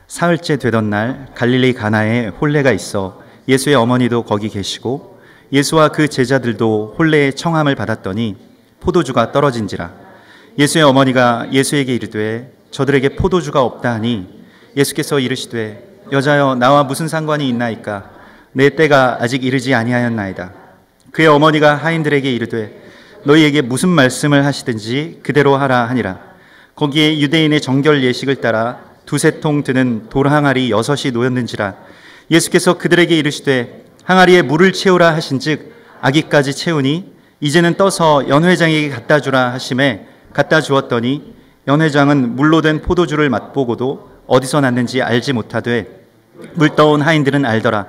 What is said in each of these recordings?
사흘째 되던 날 갈릴리 가나에 혼례가 있어 예수의 어머니도 거기 계시고 예수와 그 제자들도 혼례의 청함을 받았더니 포도주가 떨어진지라. 예수의 어머니가 예수에게 이르되 저들에게 포도주가 없다 하니 예수께서 이르시되 여자여 나와 무슨 상관이 있나이까 내 때가 아직 이르지 아니하였나이다. 그의 어머니가 하인들에게 이르되 너희에게 무슨 말씀을 하시든지 그대로 하라 하니라. 거기에 유대인의 정결 예식을 따라 두세 통 드는 돌 항아리 6이 놓였는지라. 예수께서 그들에게 이르시되 항아리에 물을 채우라 하신즉 아기까지 채우니 이제는 떠서 연회장에게 갖다 주라 하심에 갖다 주었더니 연회장은 물로 된 포도주를 맛보고도 어디서 났는지 알지 못하되 물 떠온 하인들은 알더라.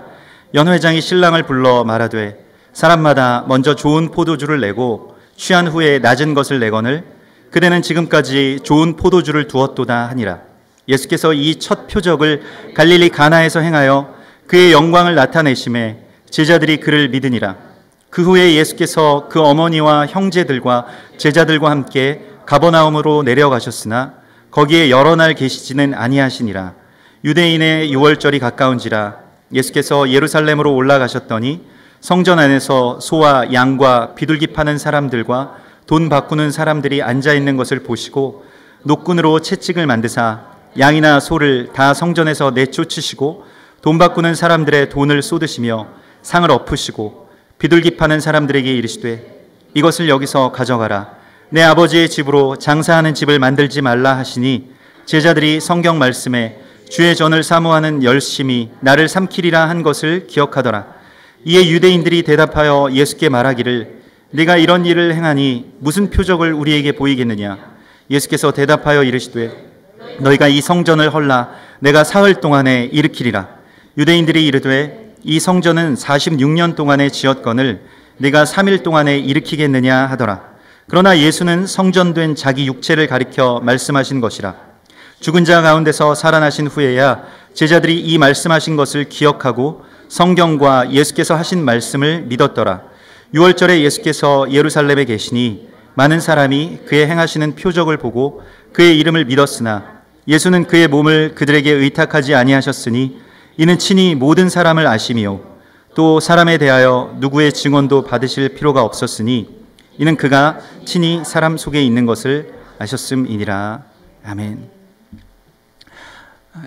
연회장이 신랑을 불러 말하되 사람마다 먼저 좋은 포도주를 내고 취한 후에 낮은 것을 내거늘 그대는 지금까지 좋은 포도주를 두었도다 하니라. 예수께서 이 첫 표적을 갈릴리 가나에서 행하여 그의 영광을 나타내심에 제자들이 그를 믿으니라. 그 후에 예수께서 그 어머니와 형제들과 제자들과 함께 가버나움으로 내려가셨으나 거기에 여러 날 계시지는 아니하시니라. 유대인의 유월절이 가까운지라. 예수께서 예루살렘으로 올라가셨더니 성전 안에서 소와 양과 비둘기 파는 사람들과 돈 바꾸는 사람들이 앉아있는 것을 보시고 노끈으로 채찍을 만드사 양이나 소를 다 성전에서 내쫓으시고 돈 바꾸는 사람들의 돈을 쏟으시며 상을 엎으시고 비둘기 파는 사람들에게 이르시되 이것을 여기서 가져가라. 내 아버지의 집으로 장사하는 집을 만들지 말라 하시니 제자들이 성경 말씀에 주의 전을 사모하는 열심히 나를 삼키리라 한 것을 기억하더라. 이에 유대인들이 대답하여 예수께 말하기를 네가 이런 일을 행하니 무슨 표적을 우리에게 보이겠느냐. 예수께서 대답하여 이르시되 너희가 이 성전을 헐라 내가 사흘 동안에 일으키리라. 유대인들이 이르되 이 성전은 46년 동안에 지었거늘 네가 3일 동안에 일으키겠느냐 하더라. 그러나 예수는 성전된 자기 육체를 가리켜 말씀하신 것이라. 죽은 자 가운데서 살아나신 후에야 제자들이 이 말씀하신 것을 기억하고 성경과 예수께서 하신 말씀을 믿었더라. 유월절에 예수께서 예루살렘에 계시니 많은 사람이 그의 행하시는 표적을 보고 그의 이름을 믿었으나 예수는 그의 몸을 그들에게 의탁하지 아니하셨으니 이는 친히 모든 사람을 아심이요 또 사람에 대하여 누구의 증언도 받으실 필요가 없었으니 이는 그가 친히 사람 속에 있는 것을 아셨음이니라. 아멘.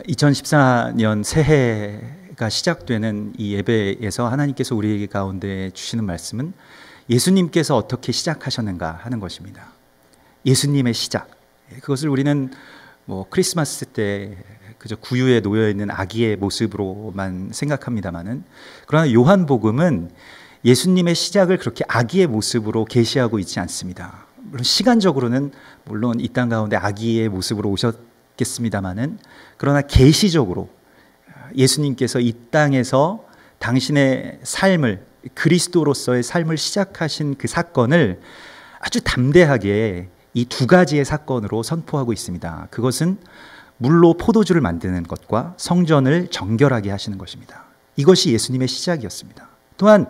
2014년 새해가 시작되는 이 예배에서 하나님께서 우리 가운데 주시는 말씀은 예수님께서 어떻게 시작하셨는가 하는 것입니다. 예수님의 시작. 그것을 우리는 크리스마스 때 그저 구유에 놓여 있는 아기의 모습으로만 생각합니다만은, 그러나 요한복음은 예수님의 시작을 그렇게 아기의 모습으로 계시하고 있지 않습니다. 물론 시간적으로는 물론 이 땅 가운데 아기의 모습으로 오셨겠습니다만은, 그러나 계시적으로 예수님께서 이 땅에서 당신의 삶을, 그리스도로서의 삶을 시작하신 그 사건을 아주 담대하게 이 두 가지의 사건으로 선포하고 있습니다. 그것은 물로 포도주를 만드는 것과 성전을 정결하게 하시는 것입니다. 이것이 예수님의 시작이었습니다. 또한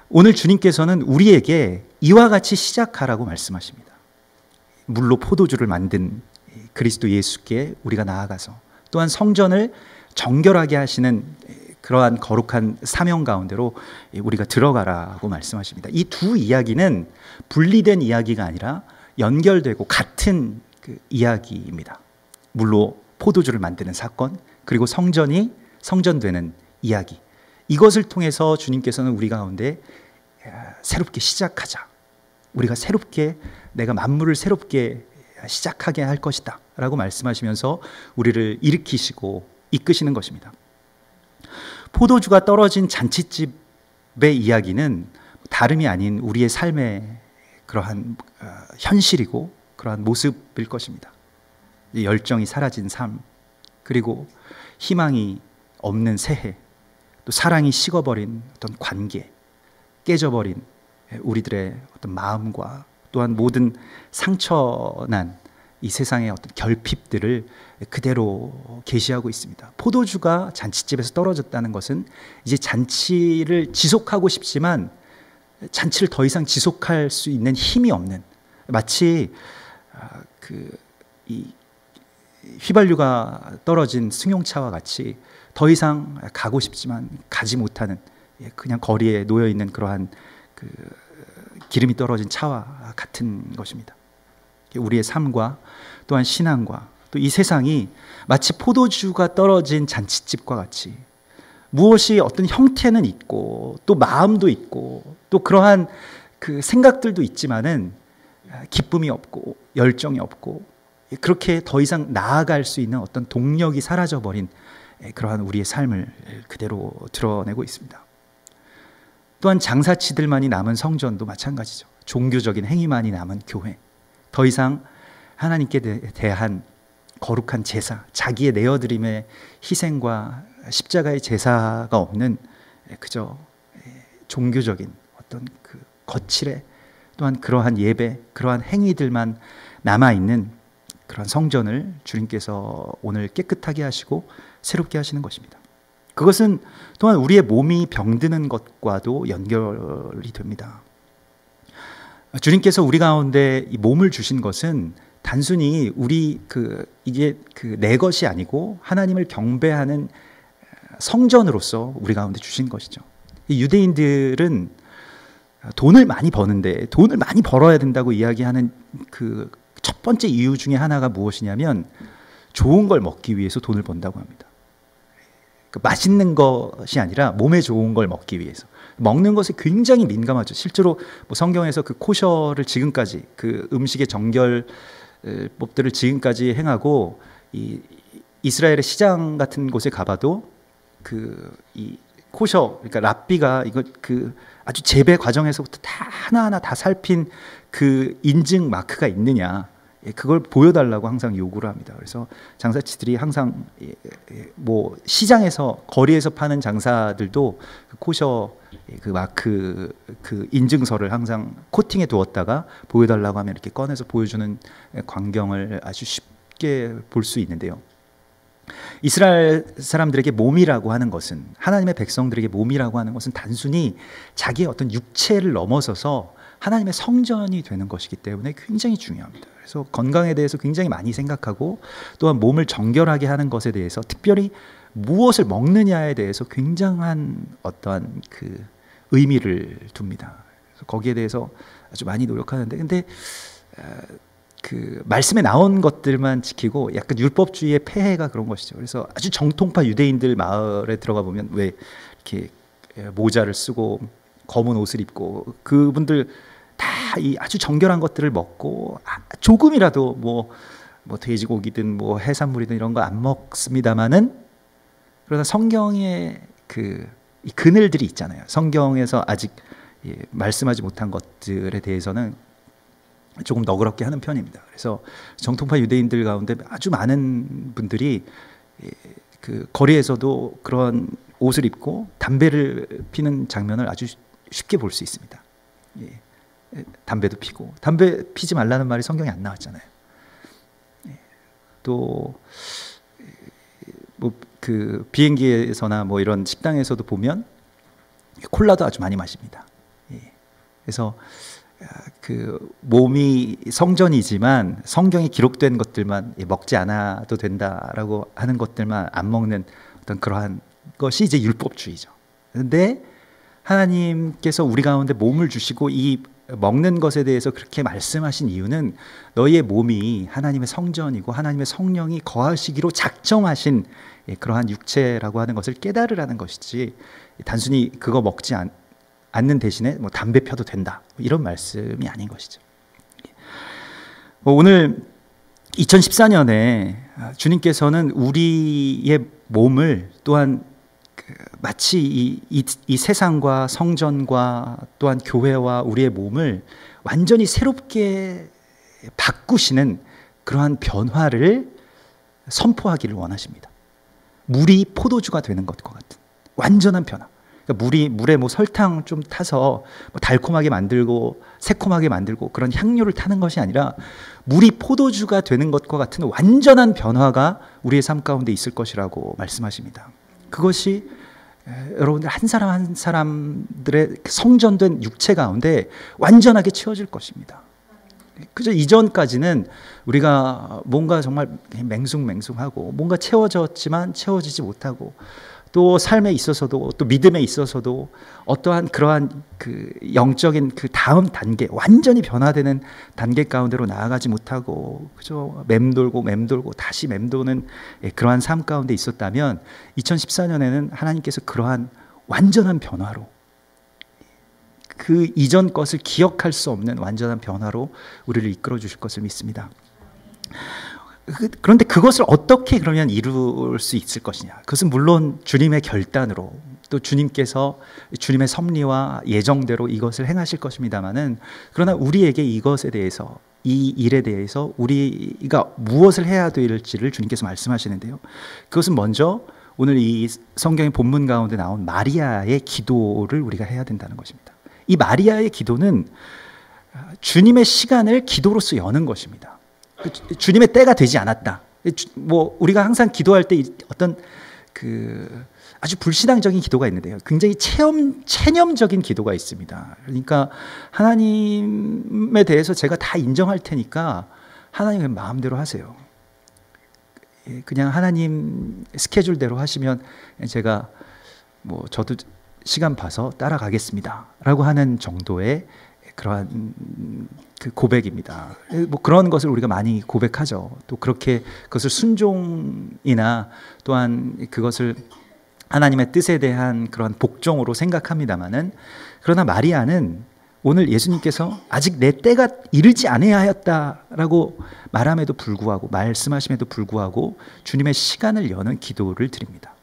오늘 주님께서는 우리에게 이와 같이 시작하라고 말씀하십니다. 물로 포도주를 만든 그리스도 예수께 우리가 나아가서 또한 성전을 정결하게 하시는 그러한 거룩한 사명 가운데로 우리가 들어가라고 말씀하십니다. 이 두 이야기는 분리된 이야기가 아니라 연결되고 같은 그 이야기입니다. 물로 포도주를 만드는 사건, 그리고 성전이 성전되는 이야기. 이것을 통해서 주님께서는 우리 가운데 새롭게 시작하자, 우리가 새롭게, 내가 만물을 새롭게 시작하게 할 것이다 라고 말씀하시면서 우리를 일으키시고 이끄시는 것입니다. 포도주가 떨어진 잔칫집의 이야기는 다름이 아닌 우리의 삶의 그러한 현실이고 그러한 모습일 것입니다. 열정이 사라진 삶, 그리고 희망이 없는 새해, 또 사랑이 식어버린 어떤 관계, 깨져버린 우리들의 어떤 마음과 또한 모든 상처난 이 세상의 어떤 결핍들을 그대로 계시하고 있습니다. 포도주가 잔치집에서 떨어졌다는 것은 이제 잔치를 지속하고 싶지만 잔치를 더 이상 지속할 수 있는 힘이 없는, 마치 이 휘발유가 떨어진 승용차와 같이 더 이상 가고 싶지만 가지 못하는, 그냥 거리에 놓여 있는 그러한 그 기름이 떨어진 차와 같은 것입니다. 우리의 삶과 또한 신앙과 또 이 세상이 마치 포도주가 떨어진 잔칫집과 같이 무엇이 어떤 형태는 있고 또 마음도 있고 또 그러한 그 생각들도 있지만은 기쁨이 없고 열정이 없고 그렇게 더 이상 나아갈 수 있는 어떤 동력이 사라져버린 그러한 우리의 삶을 그대로 드러내고 있습니다. 또한 장사치들만이 남은 성전도 마찬가지죠. 종교적인 행위만이 남은 교회, 더 이상 하나님께 대한 거룩한 제사, 자기의 내어드림의 희생과 십자가의 제사가 없는 그저 종교적인 어떤 그 거칠에 또한 그러한 예배, 그러한 행위들만 남아있는 그런 성전을 주님께서 오늘 깨끗하게 하시고 새롭게 하시는 것입니다. 그것은 또한 우리의 몸이 병드는 것과도 연결이 됩니다. 주님께서 우리 가운데 이 몸을 주신 것은 단순히 우리 이게 내 것이 아니고 하나님을 경배하는 성전으로서 우리 가운데 주신 것이죠. 이 유대인들은 돈을 많이 버는데 돈을 많이 벌어야 된다고 이야기하는 그 첫 번째 이유 중에 하나가 무엇이냐면 좋은 걸 먹기 위해서 돈을 번다고 합니다. 맛있는 것이 아니라 몸에 좋은 걸 먹기 위해서. 먹는 것에 굉장히 민감하죠. 실제로 뭐 성경에서 그 코셔를 지금까지 그 음식의 정결법들을 지금까지 행하고 이 이스라엘의 시장 같은 곳에 가봐도 이 코셔, 그러니까 랍비가 이거 아주 재배 과정에서부터 다 하나하나 다 살핀 그 인증 마크가 있느냐, 그걸 보여달라고 항상 요구를 합니다. 그래서 장사치들이 항상 뭐 시장에서 거리에서 파는 장사들도 그 코셔 그 마크 그 인증서를 항상 코팅해 두었다가 보여달라고 하면 이렇게 꺼내서 보여주는 광경을 아주 쉽게 볼 수 있는데요. 이스라엘 사람들에게 몸이라고 하는 것은, 하나님의 백성들에게 몸이라고 하는 것은 단순히 자기의 어떤 육체를 넘어서서 하나님의 성전이 되는 것이기 때문에 굉장히 중요합니다. 그래서 건강에 대해서 굉장히 많이 생각하고 또한 몸을 정결하게 하는 것에 대해서, 특별히 무엇을 먹느냐에 대해서 굉장한 어떠한 그 의미를 둡니다. 그래서 거기에 대해서 아주 많이 노력하는데, 근데 그 말씀에 나온 것들만 지키고 약간 율법주의의 폐해가 그런 것이죠. 그래서 아주 정통파 유대인들 마을에 들어가 보면 왜 이렇게 모자를 쓰고 검은 옷을 입고, 그분들 다 이 아주 정결한 것들을 먹고 조금이라도 뭐 돼지고기든 뭐 해산물이든 이런 거 안 먹습니다만은, 그러나 성경의 이 그늘들이 있잖아요. 성경에서 아직 말씀하지 못한 것들에 대해서는 조금 너그럽게 하는 편입니다. 그래서 정통파 유대인들 가운데 아주 많은 분들이 그 거리에서도 그런 옷을 입고 담배를 피는 장면을 아주 쉽게 볼 수 있습니다. 담배도 피고, 담배 피지 말라는 말이 성경에 안 나왔잖아요. 또 뭐 그 비행기에서나 뭐 이런 식당에서도 보면 콜라도 아주 많이 마십니다. 그래서 그 몸이 성전이지만 성경에 기록된 것들만 먹지 않아도 된다라고 하는 것들만 안 먹는 어떤 그러한 것이 이제 율법주의죠. 그런데 하나님께서 우리 가운데 몸을 주시고 이 먹는 것에 대해서 그렇게 말씀하신 이유는 너희의 몸이 하나님의 성전이고 하나님의 성령이 거하시기로 작정하신 그러한 육체라고 하는 것을 깨달으라는 것이지, 단순히 그거 먹지 않는 대신에 뭐 담배 펴도 된다, 이런 말씀이 아닌 것이죠. 오늘 2014년에 주님께서는 우리의 몸을 또한 마치 이 세상과 성전과 또한 교회와 우리의 몸을 완전히 새롭게 바꾸시는 그러한 변화를 선포하기를 원하십니다. 물이 포도주가 되는 것과 같은 완전한 변화. 그러니까 물에 뭐 설탕 좀 타서 뭐 달콤하게 만들고 새콤하게 만들고 그런 향료를 타는 것이 아니라 물이 포도주가 되는 것과 같은 완전한 변화가 우리의 삶 가운데 있을 것이라고 말씀하십니다. 그것이 여러분들 한 사람 한 사람들의 성전된 육체 가운데 완전하게 채워질 것입니다. 그저 이전까지는 우리가 뭔가 정말 맹숭맹숭하고 뭔가 채워졌지만 채워지지 못하고 또 삶에 있어서도 또 믿음에 있어서도 어떠한 그러한 그 영적인 그 다음 단계, 완전히 변화되는 단계 가운데로 나아가지 못하고 그저 맴돌고 다시 맴도는 그러한 삶 가운데 있었다면 2014년에는 하나님께서 그러한 완전한 변화로, 그 이전 것을 기억할 수 없는 완전한 변화로 우리를 이끌어 주실 것을 믿습니다. 그런데 그것을 어떻게 그러면 이룰 수 있을 것이냐? 그것은 물론 주님의 결단으로, 또 주님께서 주님의 섭리와 예정대로 이것을 행하실 것입니다마는, 그러나 우리에게 이것에 대해서, 이 일에 대해서 우리가 무엇을 해야 될지를 주님께서 말씀하시는데요, 그것은 먼저 오늘 이 성경의 본문 가운데 나온 마리아의 기도를 우리가 해야 된다는 것입니다. 이 마리아의 기도는 주님의 시간을 기도로서 여는 것입니다. 주님의 때가 되지 않았다. 뭐 우리가 항상 기도할 때 어떤 그 아주 불신앙적인 기도가 있는데요, 굉장히 체념적인 기도가 있습니다. 그러니까 하나님에 대해서 제가 다 인정할 테니까 하나님 마음대로 하세요. 그냥 하나님 스케줄대로 하시면 제가 뭐 저도 시간 봐서 따라가겠습니다 라고 하는 정도의 그러한 그 고백입니다. 뭐 그런 것을 우리가 많이 고백하죠. 또 그렇게 그것을 순종이나 또한 그것을 하나님의 뜻에 대한 그런 복종으로 생각합니다마는, 그러나 마리아는 오늘 예수님께서 아직 내 때가 이르지 아니하였다라고 말함에도 불구하고, 말씀하심에도 불구하고 주님의 시간을 여는 기도를 드립니다.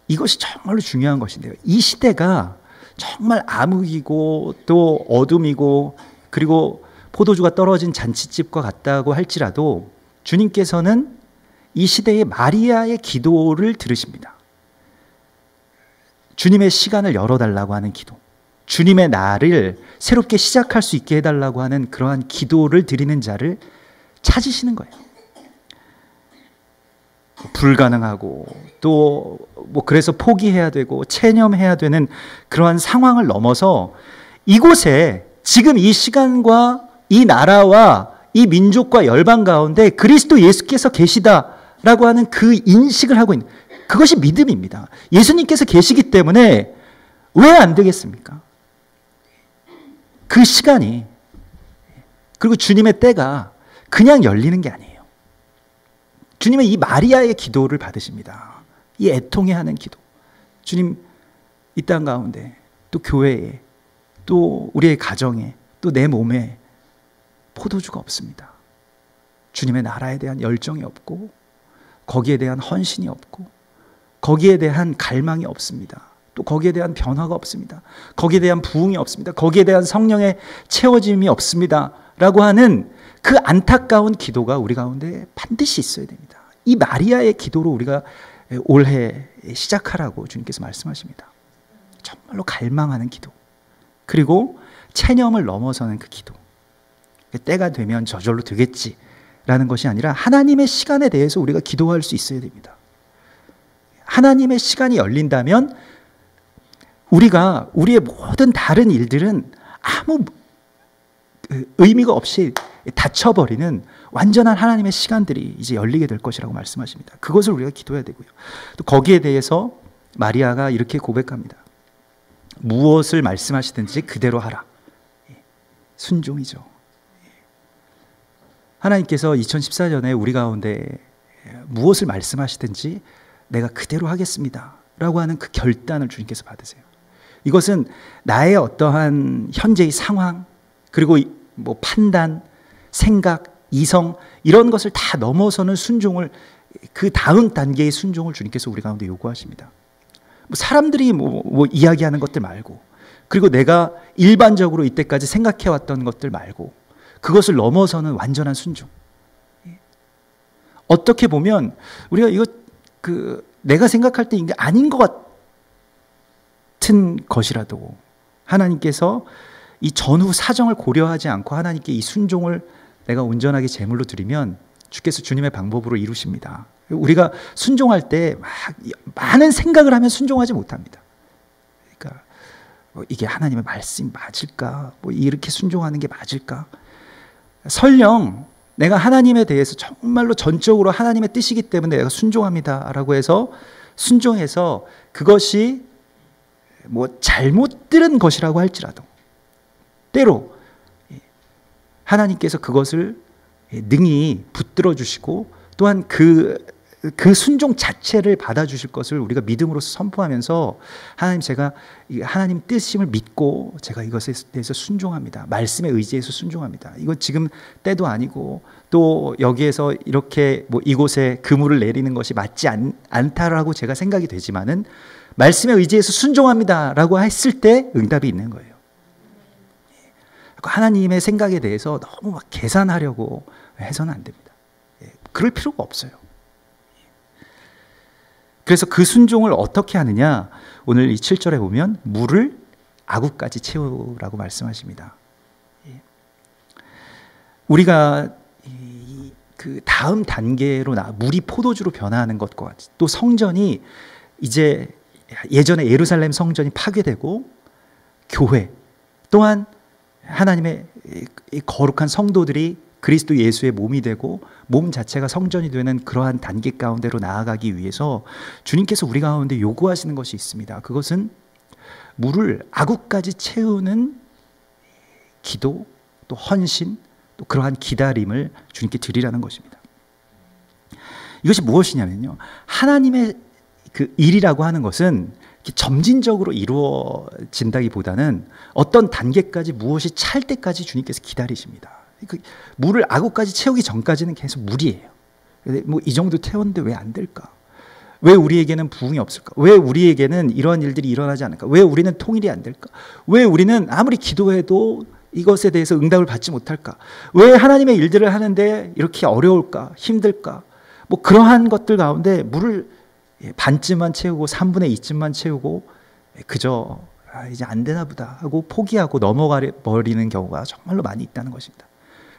이것이 정말로 중요한 것인데요, 이 시대가 정말 암흑이고 또 어둠이고 그리고 포도주가 떨어진 잔치집과 같다고 할지라도 주님께서는 이 시대의 마리아의 기도를 들으십니다. 주님의 시간을 열어달라고 하는 기도, 주님의 날을 새롭게 시작할 수 있게 해달라고 하는 그러한 기도를 드리는 자를 찾으시는 거예요. 불가능하고 또 뭐 그래서 포기해야 되고 체념해야 되는 그러한 상황을 넘어서 이곳에 지금 이 시간과 이 나라와 이 민족과 열방 가운데 그리스도 예수께서 계시다라고 하는 그 인식을 하고 있는, 그것이 믿음입니다. 예수님께서 계시기 때문에 왜 안 되겠습니까? 그 시간이, 그리고 주님의 때가 그냥 열리는 게 아니에요. 주님의 이 마리아의 기도를 받으십니다. 이 애통해하는 기도. 주님, 이 땅 가운데, 또 교회에, 또 우리의 가정에, 또 내 몸에 포도주가 없습니다. 주님의 나라에 대한 열정이 없고, 거기에 대한 헌신이 없고, 거기에 대한 갈망이 없습니다. 또 거기에 대한 변화가 없습니다. 거기에 대한 부흥이 없습니다. 거기에 대한 성령의 채워짐이 없습니다 라고 하는 그 안타까운 기도가 우리 가운데 반드시 있어야 됩니다. 이 마리아의 기도로 우리가 올해 시작하라고 주님께서 말씀하십니다. 정말로 갈망하는 기도, 그리고 체념을 넘어서는 그 기도. 때가 되면 저절로 되겠지라는 것이 아니라 하나님의 시간에 대해서 우리가 기도할 수 있어야 됩니다. 하나님의 시간이 열린다면 우리가 우리의 모든 다른 일들은 아무 의미가 없이 닫혀버리는 완전한 하나님의 시간들이 이제 열리게 될 것이라고 말씀하십니다. 그것을 우리가 기도해야 되고요. 또 거기에 대해서 마리아가 이렇게 고백합니다. 무엇을 말씀하시든지 그대로 하라. 순종이죠. 하나님께서 2014년에 우리 가운데 무엇을 말씀하시든지 내가 그대로 하겠습니다 라고 하는 그 결단을 주님께서 받으세요. 이것은 나의 어떠한 현재의 상황, 그리고 뭐 판단, 생각, 이성, 이런 것을 다 넘어서는 순종을, 그 다음 단계의 순종을 주님께서 우리 가운데 요구하십니다. 뭐 사람들이 뭐 이야기하는 것들 말고, 그리고 내가 일반적으로 이때까지 생각해왔던 것들 말고, 그것을 넘어서는 완전한 순종. 어떻게 보면 우리가 이거 내가 생각할 때 이게 아닌 것 같은 것이라도 하나님께서 이 전후 사정을 고려하지 않고 하나님께 이 순종을 내가 온전하게 제물로 드리면 주께서 주님의 방법으로 이루십니다. 우리가 순종할 때 막 많은 생각을 하면 순종하지 못합니다. 그러니까 이게 하나님의 말씀이 맞을까? 이렇게 순종하는 게 맞을까? 설령 내가 하나님에 대해서 정말로 전적으로 하나님의 뜻이기 때문에 내가 순종합니다라고 해서 순종해서 그것이 잘못 들은 것이라고 할지라도 때로 하나님께서 그것을 능히 붙들어 주시고 또한 그 순종 자체를 받아주실 것을 우리가 믿음으로써 선포하면서 하나님, 제가 하나님 뜻임을 믿고 제가 이것에 대해서 순종합니다. 말씀에 의지해서 순종합니다. 이건 지금 때도 아니고 또 여기에서 이렇게 이곳에 그물을 내리는 것이 맞지 않다라고 제가 생각이 되지만은 말씀에 의지해서 순종합니다라고 했을 때 응답이 있는 거예요. 하나님의 생각에 대해서 너무 막 계산하려고 해서는 안 됩니다. 그럴 필요가 없어요. 그래서 그 순종을 어떻게 하느냐? 오늘 이 7절에 보면 물을 아구까지 채우라고 말씀하십니다. 우리가 그 다음 단계로 물이 포도주로 변화하는 것과 같이 또 성전이 이제 예전에 예루살렘 성전이 파괴되고 교회 또한 하나님의 거룩한 성도들이 그리스도 예수의 몸이 되고 몸 자체가 성전이 되는 그러한 단계 가운데로 나아가기 위해서 주님께서 우리 가운데 요구하시는 것이 있습니다. 그것은 물을 아구까지 채우는 기도, 또 헌신, 또 그러한 기다림을 주님께 드리라는 것입니다. 이것이 무엇이냐면요, 하나님의 그 일이라고 하는 것은 점진적으로 이루어진다기보다는 어떤 단계까지 무엇이 찰 때까지 주님께서 기다리십니다. 물을 아구까지 채우기 전까지는 계속 물이에요. 이 정도 채웠는데 왜 안 될까? 왜 우리에게는 부흥이 없을까? 왜 우리에게는 이런 일들이 일어나지 않을까? 왜 우리는 통일이 안 될까? 왜 우리는 아무리 기도해도 이것에 대해서 응답을 받지 못할까? 왜 하나님의 일들을 하는데 이렇게 어려울까? 힘들까? 그러한 것들 가운데 물을 반쯤만 채우고 3분의 2쯤만 채우고 그저 이제 안 되나 보다 하고 포기하고 넘어가 버리는 경우가 정말로 많이 있다는 것입니다.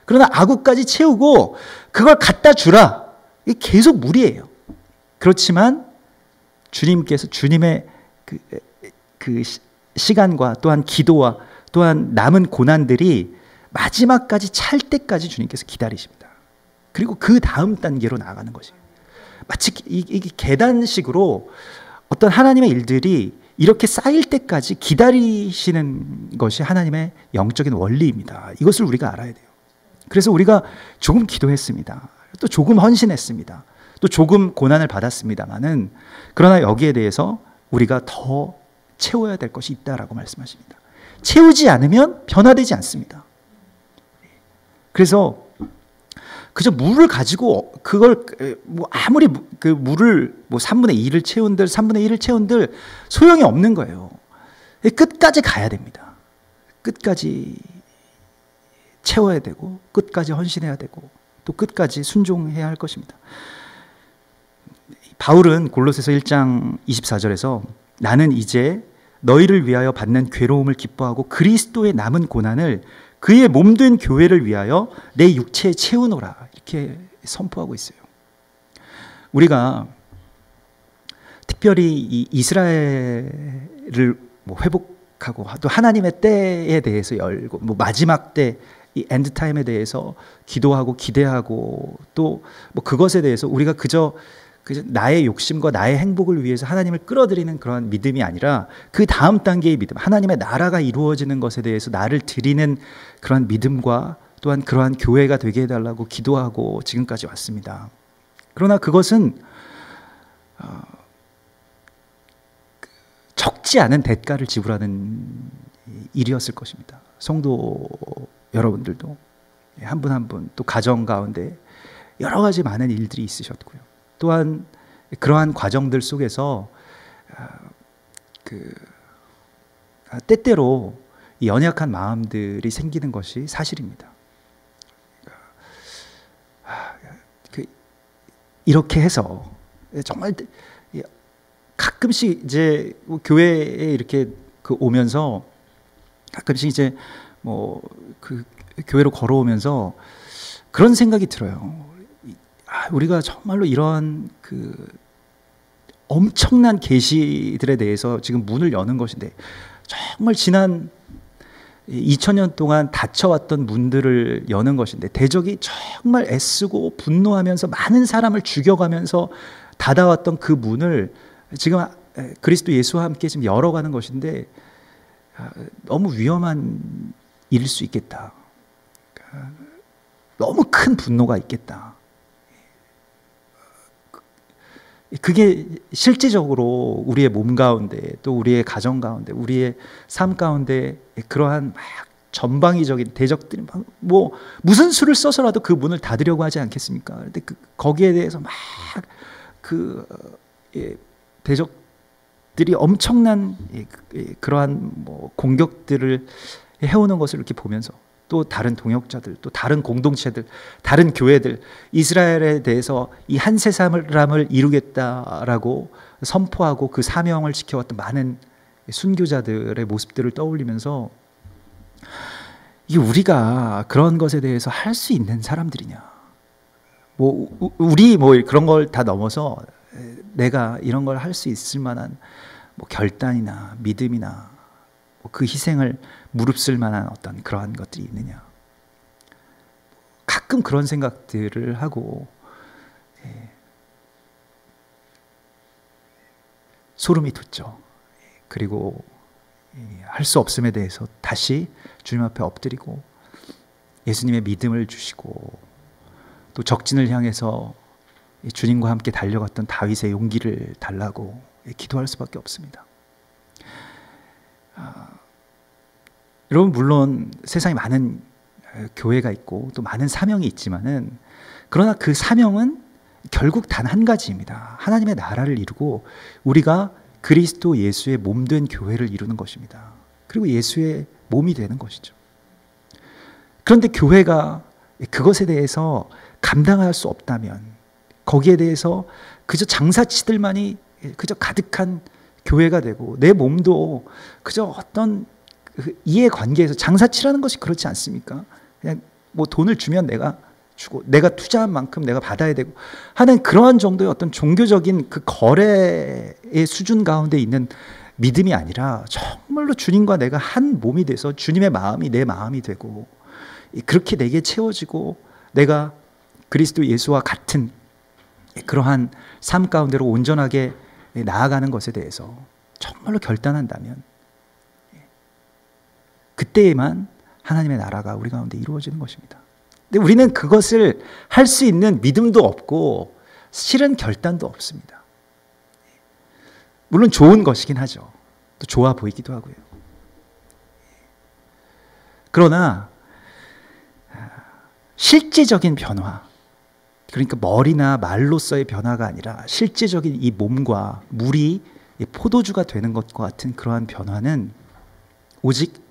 그러나 아구까지 채우고 그걸 갖다 주라. 이게 계속 물이에요. 그렇지만 주님께서 주님의 그 시간과 또한 기도와 또한 남은 고난들이 마지막까지 찰 때까지 주님께서 기다리십니다. 그리고 그 다음 단계로 나아가는 것이에요. 마치 이게 계단식으로 어떤 하나님의 일들이 이렇게 쌓일 때까지 기다리시는 것이 하나님의 영적인 원리입니다. 이것을 우리가 알아야 돼요. 그래서 우리가 조금 기도했습니다. 또 조금 헌신했습니다. 또 조금 고난을 받았습니다만은 그러나 여기에 대해서 우리가 더 채워야 될 것이 있다라고 말씀하십니다. 채우지 않으면 변화되지 않습니다. 그래서 그저 물을 가지고 그걸 아무리 그 물을 3분의 2를 채운들 3분의 1을 채운들 소용이 없는 거예요. 끝까지 가야 됩니다. 끝까지 채워야 되고 끝까지 헌신해야 되고 또 끝까지 순종해야 할 것입니다. 바울은 골로새서 1장 24절에서 나는 이제 너희를 위하여 받는 괴로움을 기뻐하고 그리스도의 남은 고난을 그의 몸된 교회를 위하여 내 육체에 채우노라 이렇게 선포하고 있어요. 우리가 특별히 이 이스라엘을 회복하고 또 하나님의 때에 대해서 열고 마지막 때 이 엔드타임에 대해서 기도하고 기대하고 또 그것에 대해서 우리가 그저 나의 욕심과 나의 행복을 위해서 하나님을 끌어들이는 그런 믿음이 아니라 그 다음 단계의 믿음, 하나님의 나라가 이루어지는 것에 대해서 나를 드리는 그런 믿음과 또한 그러한 교회가 되게 해달라고 기도하고 지금까지 왔습니다. 그러나 그것은 적지 않은 대가를 지불하는 일이었을 것입니다. 성도 여러분들도 한 분 한 분 또 가정 가운데 여러 가지 많은 일들이 있으셨고요. 또한 그러한 과정들 속에서 때때로 연약한 마음들이 생기는 것이 사실입니다. 이렇게 해서 정말 가끔씩 이제 교회에 이렇게 오면서 가끔씩 이제 교회로 걸어오면서 그런 생각이 들어요. 우리가 정말로 이러한 엄청난 계시들에 대해서 지금 문을 여는 것인데 정말 지난 2000년 동안 닫혀왔던 문들을 여는 것인데 대적이 정말 애쓰고 분노하면서 많은 사람을 죽여가면서 닫아왔던 그 문을 지금 그리스도 예수와 함께 지금 열어가는 것인데 너무 위험한 일일 수 있겠다. 너무 큰 분노가 있겠다. 그게 실제적으로 우리의 몸 가운데 또 우리의 가정 가운데 우리의 삶 가운데 그러한 막 전방위적인 대적들이 막 뭐 무슨 수를 써서라도 그 문을 닫으려고 하지 않겠습니까? 근데 거기에 대해서 막 대적들이 엄청난 그러한 뭐 공격들을 해오는 것을 이렇게 보면서 또 다른 동역자들, 또 다른 공동체들, 다른 교회들, 이스라엘에 대해서 이 한 세상을 이루겠다라고 선포하고 그 사명을 지켜왔던 많은 순교자들의 모습들을 떠올리면서 이 우리가 그런 것에 대해서 할 수 있는 사람들이냐? 우리 그런 걸 다 넘어서 내가 이런 걸 할 수 있을 만한 결단이나 믿음이나 그 희생을 무릅쓸 만한 어떤 그러한 것들이 있느냐. 가끔 그런 생각들을 하고 소름이 돋죠. 그리고 할 수 없음에 대해서 다시 주님 앞에 엎드리고 예수님의 믿음을 주시고 또 적진을 향해서 주님과 함께 달려갔던 다윗의 용기를 달라고 기도할 수밖에 없습니다. 여러분, 물론 세상에 많은 교회가 있고 또 많은 사명이 있지만은 그러나 그 사명은 결국 단 한 가지입니다. 하나님의 나라를 이루고 우리가 그리스도 예수의 몸된 교회를 이루는 것입니다. 그리고 예수의 몸이 되는 것이죠. 그런데 교회가 그것에 대해서 감당할 수 없다면, 거기에 대해서 그저 장사치들만이 그저 가득한 교회가 되고 내 몸도 그저 어떤 이해관계에서, 장사치라는 것이 그렇지 않습니까? 그냥 뭐 돈을 주면 내가 주고 내가 투자한 만큼 내가 받아야 되고 하는 그러한 정도의 어떤 종교적인 그 거래의 수준 가운데 있는 믿음이 아니라 정말로 주님과 내가 한 몸이 돼서 주님의 마음이 내 마음이 되고 그렇게 내게 채워지고 내가 그리스도 예수와 같은 그러한 삶 가운데로 온전하게 나아가는 것에 대해서 정말로 결단한다면 그때에만 하나님의 나라가 우리 가운데 이루어지는 것입니다. 근데 우리는 그것을 할 수 있는 믿음도 없고 실은 결단도 없습니다. 물론 좋은 것이긴 하죠. 또 좋아 보이기도 하고요. 그러나 실제적인 변화, 그러니까 머리나 말로서의 변화가 아니라 실제적인 이 몸과 물이 포도주가 되는 것과 같은 그러한 변화는 오직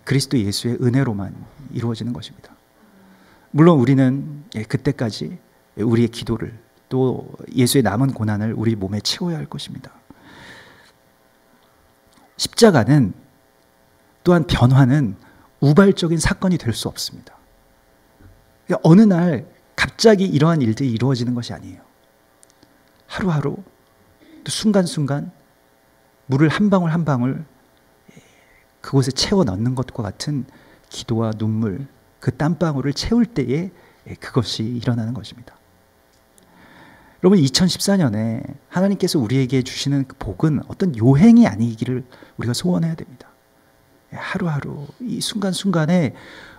그리스도 예수의 은혜로만 이루어지는 것입니다. 물론 우리는 그때까지 우리의 기도를 또 예수의 남은 고난을 우리 몸에 채워야 할 것입니다. 십자가는 또한 변화는 우발적인 사건이 될 수 없습니다. 어느 날 갑자기 이러한 일들이 이루어지는 것이 아니에요. 하루하루 또 순간순간 물을 한 방울 한 방울 그곳에 채워 넣는 것과 같은 기도와 눈물, 그 땀방울을 채울 때에 그것이 일어나는 것입니다. 여러분, 2014년에 하나님께서 우리에게 주시는 그 복은 어떤 요행이 아니기를 우리가 소원해야 됩니다. 하루하루 이 순간순간에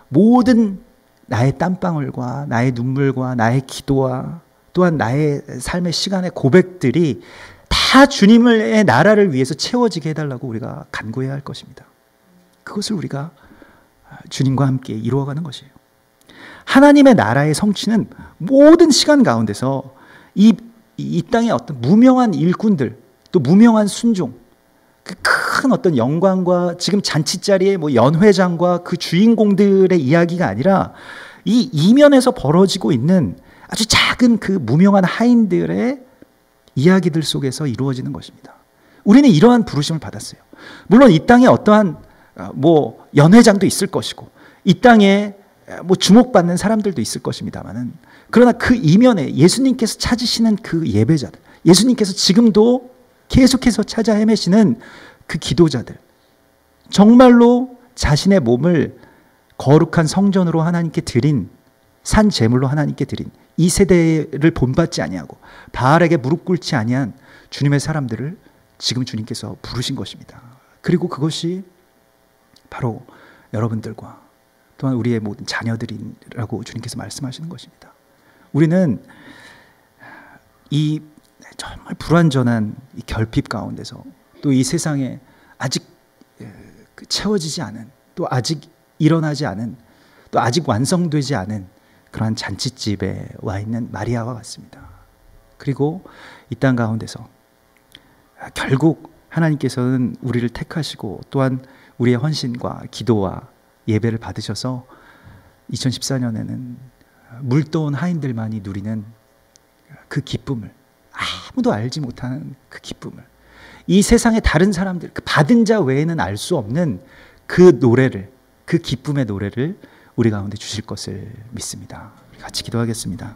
모든 나의 땀방울과 나의 눈물과 나의 기도와 또한 나의 삶의 시간의 고백들이 다 주님의 나라를 위해서 채워지게 해달라고 우리가 간구해야 할 것입니다. 그것을 우리가 주님과 함께 이루어가는 것이에요. 하나님의 나라의 성취는 모든 시간 가운데서 이 땅의 어떤 무명한 일꾼들, 또 무명한 순종, 그 큰 어떤 영광과 지금 잔치자리의 뭐 연회장과 그 주인공들의 이야기가 아니라 이 이면에서 벌어지고 있는 아주 작은 그 무명한 하인들의 이야기들 속에서 이루어지는 것입니다. 우리는 이러한 부르심을 받았어요. 물론 이 땅에 어떠한 뭐 연회장도 있을 것이고 이 땅에 뭐 주목받는 사람들도 있을 것입니다만은, 그러나 그 이면에 예수님께서 찾으시는 그 예배자들, 예수님께서 지금도 계속해서 찾아 헤매시는 그 기도자들, 정말로 자신의 몸을 거룩한 성전으로 하나님께 드린, 산 제물로 하나님께 드린 이 세대를 본받지 아니하고 바알에게 무릎 꿇지 아니한 주님의 사람들을 지금 주님께서 부르신 것입니다. 그리고 그것이 바로 여러분들과 또한 우리의 모든 자녀들이라고 주님께서 말씀하시는 것입니다. 우리는 이 정말 불완전한 이 결핍 가운데서 또 이 세상에 아직 채워지지 않은, 또 아직 일어나지 않은, 또 아직 완성되지 않은 그러한 잔칫집에 와 있는 마리아와 같습니다. 그리고 이 땅 가운데서 결국 하나님께서는 우리를 택하시고 또한 우리의 헌신과 기도와 예배를 받으셔서 2014년에는 물도온 하인들만이 누리는 그 기쁨을, 아무도 알지 못하는 그 기쁨을, 이 세상의 다른 사람들, 그 받은 자 외에는 알 수 없는 그 노래를, 그 기쁨의 노래를 우리 가운데 주실 것을 믿습니다. 같이 기도하겠습니다.